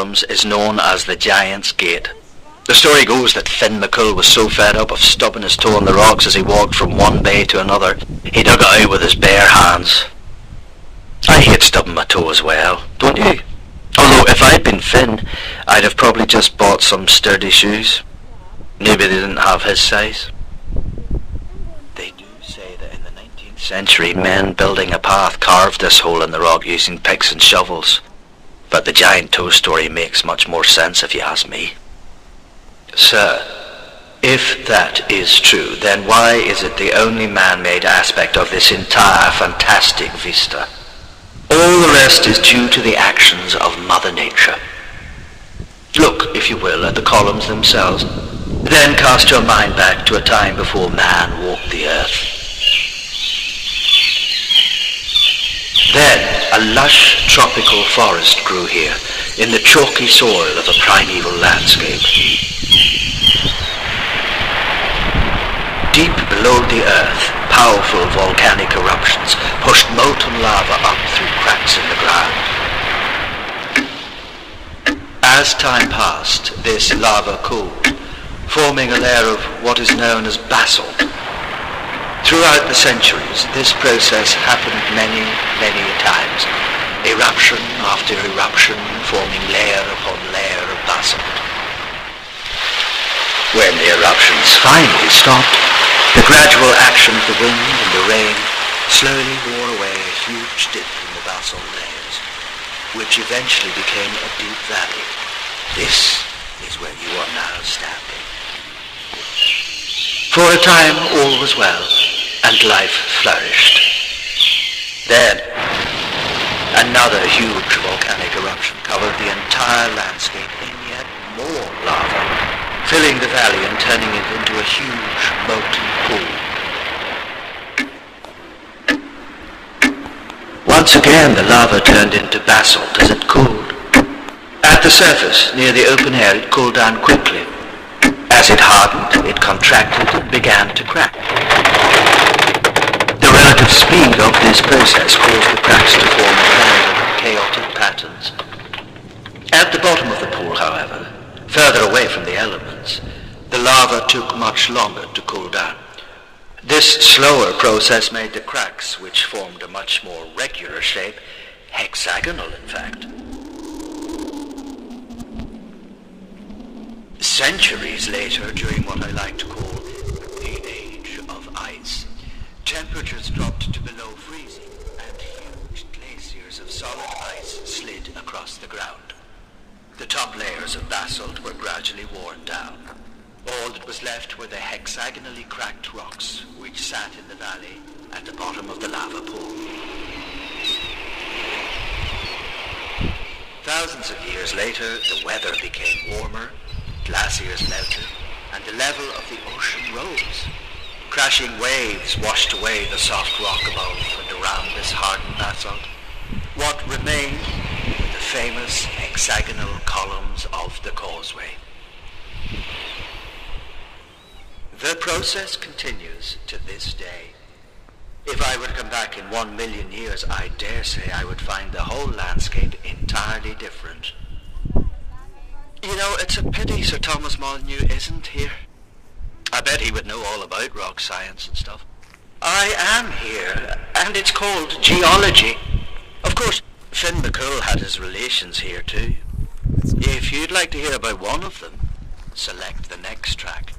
columns is known as the Giant's Gate. The story goes that Finn McCool was so fed up of stubbing his toe on the rocks as he walked from one bay to another, he dug it out with his bare hands. I hate stubbing my toe as well, don't you? Although if I'd been Finn, I'd have probably just bought some sturdy shoes. Maybe they didn't have his size. They do say that in the 19th century, men building a path carved this hole in the rock using picks and shovels. But the giant toe story makes much more sense if you ask me. Sir, if that is true, then why is it the only man-made aspect of this entire fantastic vista? All the rest is due to the actions of Mother Nature. Look, if you will, at the columns themselves. Then cast your mind back to a time before man walked the earth. Then a lush tropical forest grew here, in the chalky soil of a primeval landscape. Deep below the earth, powerful volcanic eruptions pushed molten lava up through cracks in the ground. As time passed, this lava cooled, forming a layer of what is known as basalt. Throughout the centuries, this process happened many, many times, eruption after eruption, forming layer upon layer of basalt. When the eruptions finally stopped, the gradual action of the wind and the rain slowly wore away a huge dip in the basalt layers, which eventually became a deep valley. This is where you are now standing. For a time all was well, and life flourished. Then, another huge volcanic eruption covered the entire landscape in yet more lava, filling the valley and turning it into a huge molten pool. Once again the lava turned into basalt as it cooled. At the surface, near the open air, it cooled down quickly. As it hardened, it contracted and began to crack. The relative speed of this process caused the cracks to form random, chaotic patterns. At the bottom of the pool, however, further away from the elements, the lava took much longer to cool down. This slower process made the cracks, which formed a much more regular shape, hexagonal in fact. Centuries later, during what I like to call the Age of Ice, temperatures dropped to below freezing and huge glaciers of solid ice slid across the ground. The top layers of basalt were gradually worn down. All that was left were the hexagonally cracked rocks which sat in the valley at the bottom of the lava pool. Thousands of years later, the weather became warmer, glaciers melted, and the level of the ocean rose. Crashing waves washed away the soft rock above and around this hardened basalt. What remained were the famous hexagonal columns of the Causeway. The process continues to this day. If I were to come back in 1 million years, I dare say I would find the whole landscape entirely different. You know, it's a pity Sir Thomas Molyneux isn't here. I bet he would know all about rock science and stuff. I am here, and it's called geology. Of course, Finn McCool had his relations here too. If you'd like to hear about one of them, select the next track.